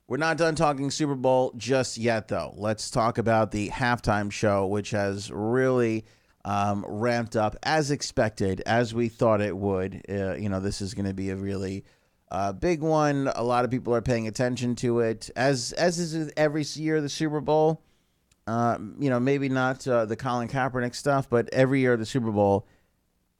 We're not done talking Super Bowl just yet, though. Let's talk about the halftime show, which has really ramped up as expected, as we thought it would. This is going to be a really big one. A lot of people are paying attention to it, as is every year the Super Bowl. Maybe not the Colin Kaepernick stuff, but every year the Super Bowl,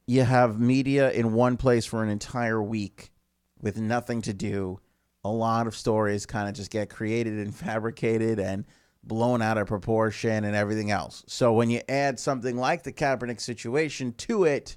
you have media in one place for an entire week with nothing to do. A lot of stories kind of just get created and fabricated and blown out of proportion and everything else. So when you add something like the Kaepernick situation to it,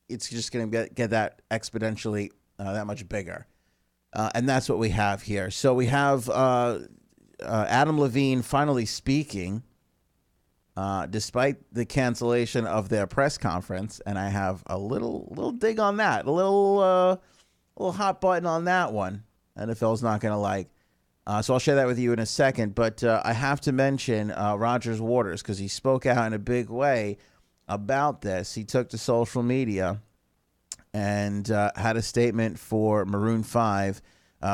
it's just going to get that exponentially that much bigger. And that's what we have here. So we have Adam Levine finally speaking, despite the cancellation of their press conference. And I have a little dig on that, a little hot button on that one. NFL's not going to like. So I'll share that with you in a second. But I have to mention Roger Waters, because he spoke out in a big way about this. He took to social media and had a statement for Maroon 5.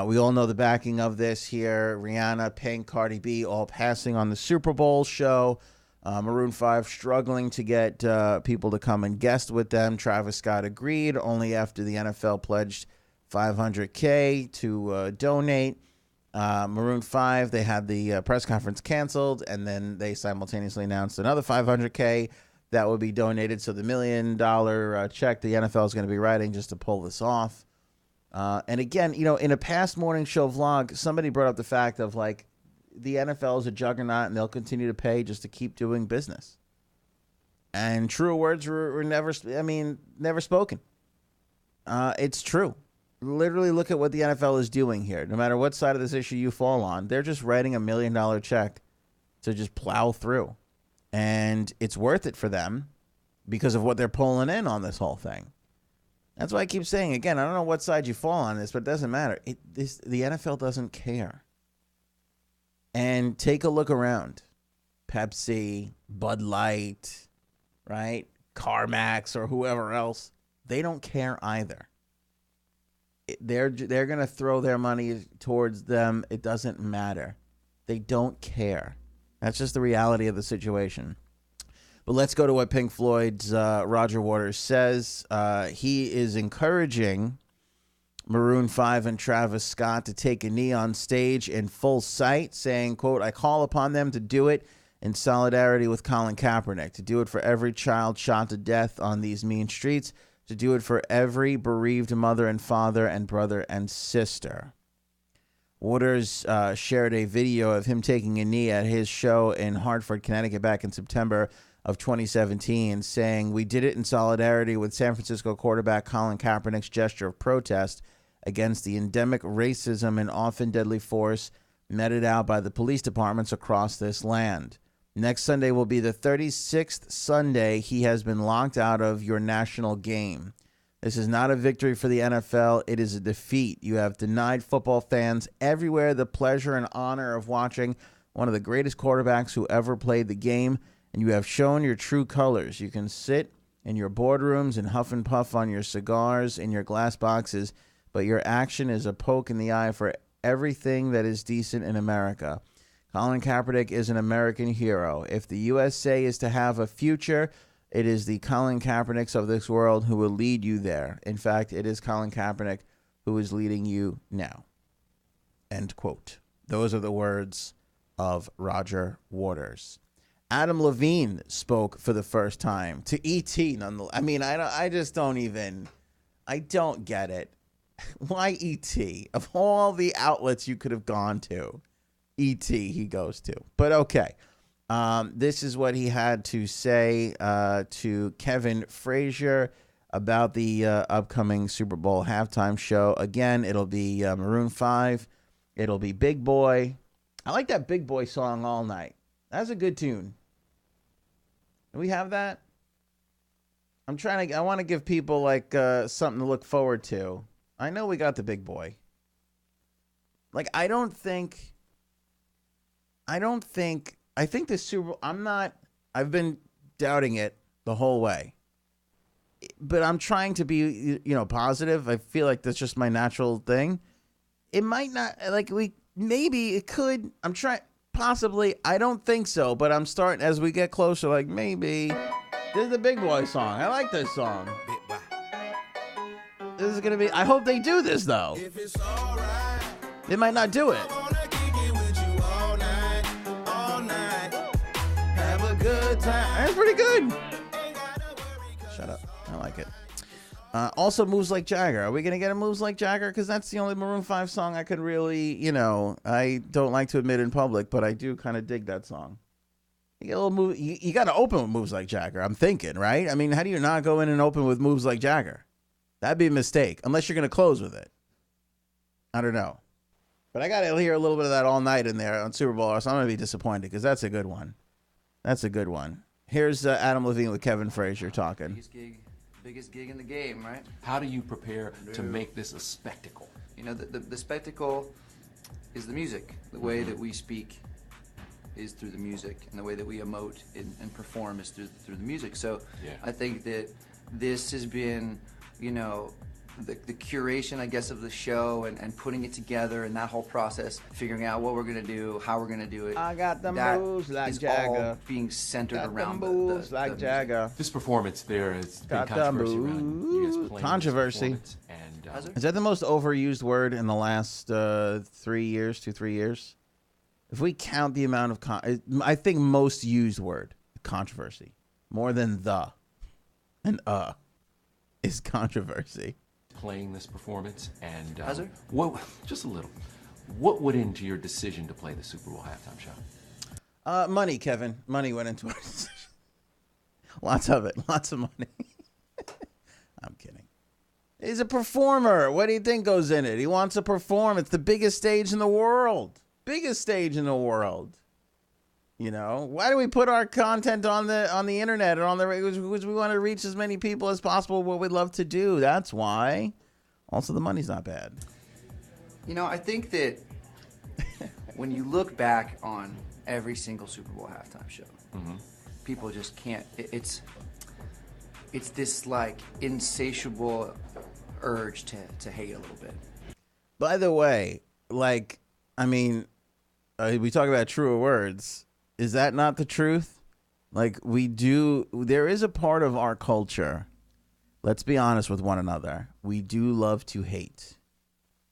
We all know the backing of this here. Rihanna, Pink, Cardi B, all passing on the Super Bowl show. Maroon 5 struggling to get people to come and guest with them. Travis Scott agreed only after the NFL pledged $500K to donate. Maroon 5, they had the press conference canceled, and then they simultaneously announced another $500K that would be donated. So the $1 million check the NFL is going to be writing just to pull this off. And again, in a past morning show vlog, somebody brought up the fact of like the NFL is a juggernaut and they'll continue to pay just to keep doing business. And true words were never spoken. It's true. Literally look at what the NFL is doing here. No matter what side of this issue you fall on, they're just writing $1 million check to just plow through. And it's worth it for them because of what they're pulling in on this whole thing. That's why I keep saying, again, I don't know what side you fall on this, but it doesn't matter. The NFL doesn't care. And take a look around. Pepsi, Bud Light, right? CarMax or whoever else, they don't care either. They're going to throw their money towards them. It doesn't matter. They don't care. That's just the reality of the situation. But let's go to what Pink Floyd's Roger Waters says. He is encouraging Maroon 5 and Travis Scott to take a knee on stage in full sight, saying, quote, "I call upon them to do it in solidarity with Colin Kaepernick, to do it for every child shot to death on these mean streets, to do it for every bereaved mother and father and brother and sister." Waters shared a video of him taking a knee at his show in Hartford, Connecticut back in September of 2017, saying, "We did it in solidarity with San Francisco quarterback Colin Kaepernick's gesture of protest against the endemic racism and often deadly force meted out by the police departments across this land. Next Sunday will be the 36th Sunday he has been locked out of your national game. This is not a victory for the NFL. It is a defeat. You have denied football fans everywhere the pleasure and honor of watching one of the greatest quarterbacks who ever played the game, and you have shown your true colors. You can sit in your boardrooms and huff and puff on your cigars in your glass boxes, but your action is a poke in the eye for everything that is decent in America. Colin Kaepernick is an American hero. If the USA is to have a future, it is the Colin Kaepernicks of this world who will lead you there. In fact, it is Colin Kaepernick who is leading you now." End quote. Those are the words of Roger Waters. Adam Levine spoke for the first time to E.T. nonetheless. I mean, I don't get it. Why E.T.? Of all the outlets you could have gone to, E.T. he goes to. But okay. This is what he had to say to Kevin Frazier about the upcoming Super Bowl halftime show. Again, it'll be Maroon 5. It'll be Big Boy. I like that Big Boy song all night. That's a good tune. Do we have that? I want to give people like something to look forward to. I know we got the Big Boy. Like, I think the Super Bowl, I've been doubting it the whole way. But I'm trying to be, positive. I feel like that's just my natural thing. It might not, like, maybe it could. I'm trying. Possibly. I don't think so, but I'm starting as we get closer. Like maybe. This is the Big Boy song. I like this song. This is gonna be. I hope they do this though. They might not do it. Have a good time. That's pretty good. Shut up. I like it. Also, Moves Like Jagger. Are we going to get a Moves Like Jagger? Because that's the only Maroon 5 song I could really, I don't like to admit in public, but I do kind of dig that song. You get a little move. You got to open with Moves Like Jagger, I'm thinking, right? I mean, how do you not go in and open with Moves Like Jagger? That'd be a mistake, unless you're going to close with it. I don't know. But I got to hear a little bit of that all night in there on Super Bowl, or so I'm going to be disappointed, because that's a good one. That's a good one. Here's Adam Levine with Kevin Frazier talking. Biggest gig in the game, right? How do you prepare to make this a spectacle? The spectacle is the music. The way that we speak is through the music, and the way that we emote and perform is through the music. So I think that this has been, the curation, I guess, of the show and putting it together, and that whole process, figuring out what we're going to do, how we're going to do it. I got the moves like Jagger. All being centered around the moves like Jagger. This performance there has been controversy around you guys playing controversy. This and, is that the most overused word in the last 3 years, 2-3 years? If we count the amount of, I think most used word, controversy, more than the and is controversy. Playing this performance and what? Just a little. What went into your decision to play the Super Bowl halftime show? Money, Kevin. Money went into our decision. Lots of it. Lots of money. I'm kidding. He's a performer. What do you think goes in it? He wants to perform. It's the biggest stage in the world. Biggest stage in the world. Why do we put our content on the internet and on the radio? Because we want to reach as many people as possible. What we'd love to do. That's why. Also, the money's not bad. I think that when you look back on every single Super Bowl halftime show, people just can't. It's this like insatiable urge to hate a little bit. By the way, we talk about truer words. Is that not the truth? There is a part of our culture, let's be honest with one another, we do love to hate.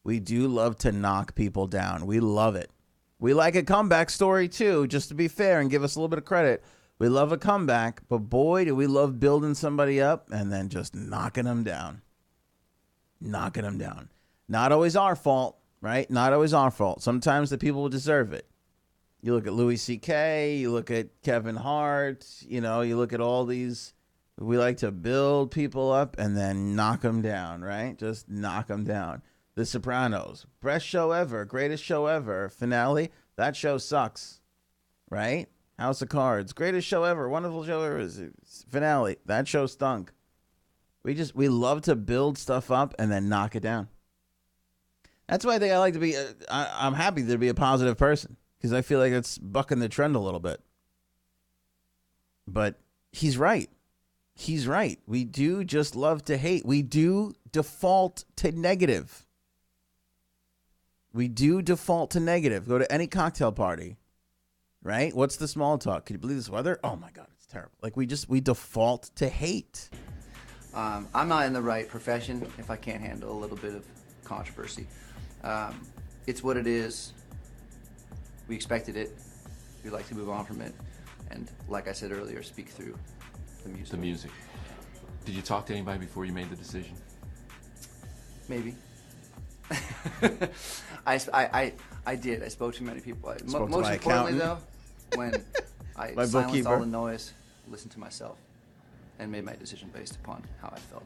We do love to knock people down. We love it. We like a comeback story too, just to be fair and give us a little bit of credit. We love a comeback, but boy, do we love building somebody up and then just knocking them down. Knocking them down. Not always our fault, right? Not always our fault. Sometimes the people deserve it. You look at Louis C.K., you look at Kevin Hart, you look at all these. We like to build people up and then knock them down, right? Just knock them down. The Sopranos, best show ever, greatest show ever. Finale, that show sucks, right? House of Cards, greatest show ever, wonderful show ever. Finale, that show stunk. We love to build stuff up and then knock it down. That's why I think I like to be, I'm happy to be a positive person. Because I feel like it's bucking the trend a little bit. But he's right. He's right. We do just love to hate. We do default to negative. We do default to negative. Go to any cocktail party, right? What's the small talk? Can you believe this weather? Oh my God, it's terrible. We default to hate. I'm not in the right profession if I can't handle a little bit of controversy. It's what it is. We expected it. We'd like to move on from it. And like I said earlier, speak through the music. The music. Did you talk to anybody before you made the decision? Maybe. I did. I spoke to many people. Most importantly, though, when I silenced all the noise, listened to myself, and made my decision based upon how I felt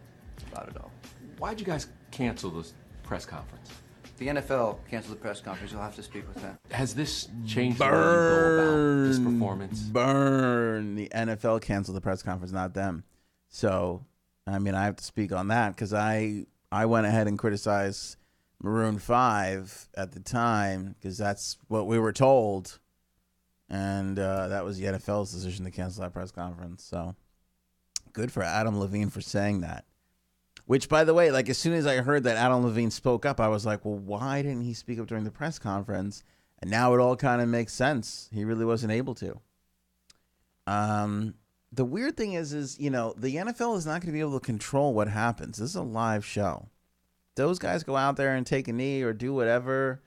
about it all. Why'd you guys cancel the press conference? The NFL canceled the press conference. You'll have to speak with them. Has this changed the way you go about this performance? Burn. The NFL canceled the press conference, not them. So, I have to speak on that because I went ahead and criticized Maroon 5 at the time because that's what we were told. And that was the NFL's decision to cancel that press conference. So, good for Adam Levine for saying that. Which, by the way, like as soon as I heard that Adam Levine spoke up, I was like, well, why didn't he speak up during the press conference? And now it all kind of makes sense. He really wasn't able to. The weird thing is, you know, the NFL is not going to be able to control what happens. This is a live show. Those guys go out there and take a knee or do whatever,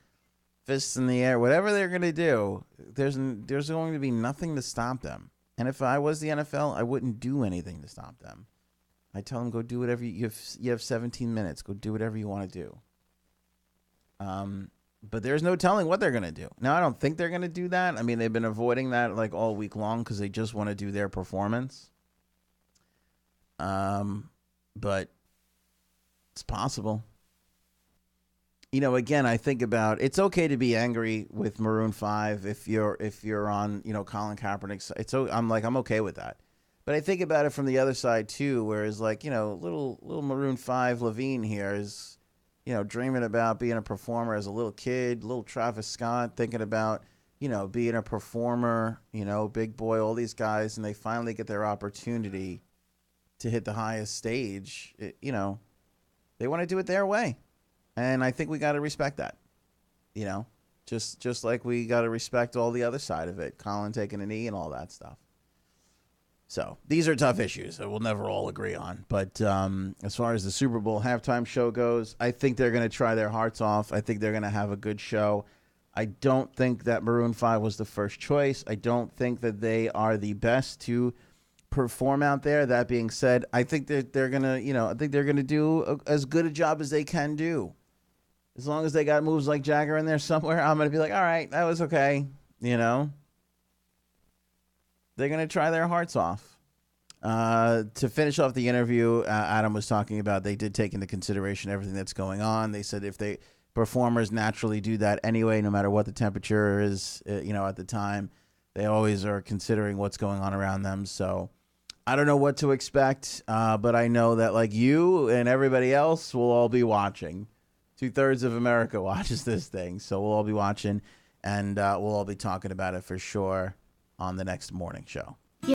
fists in the air, whatever they're going to do. There's going to be nothing to stop them. And if I was the NFL, I wouldn't do anything to stop them. I tell them, go do whatever you have 17 minutes. Go do whatever you want to do. But there's no telling what they're going to do. Now, I don't think they're going to do that. I mean, they've been avoiding that like all week long because they just want to do their performance. But it's possible. You know, again, I think about it's okay to be angry with Maroon 5 if you're on, you know, Colin Kaepernick's. I'm okay with that. But I think about it from the other side too, whereas like, you know, little Maroon 5 Levine here is, you know, dreaming about being a performer as a little kid, little Travis Scott thinking about, you know, being a performer, you know, Big Boy, all these guys, and they finally get their opportunity to hit the highest stage. You know, they want to do it their way. And I think we got to respect that, you know, just like we got to respect all the other side of it, Colin taking a knee and all that stuff. So these are tough issues that we'll never all agree on. But as far as the Super Bowl halftime show goes, I think they're going to try their hearts off. I think they're going to have a good show. I don't think that Maroon 5 was the first choice. I don't think that they are the best to perform out there. That being said, I think that they're going to, you know, I think they're going to do as good a job as they can do. As long as they got moves like Jagger in there somewhere, I'm going to be like, all right, that was okay, you know. They're going to try their hearts off. To finish off the interview, Adam was talking about they did take into consideration everything that's going on. They said if performers naturally do that anyway, no matter what the temperature is, you know, at the time, they always are considering what's going on around them. So I don't know what to expect, but I know that like you and everybody else will all be watching. 2/3 of America watches this thing, so we'll all be watching, and we'll all be talking about it for sure on the next morning show.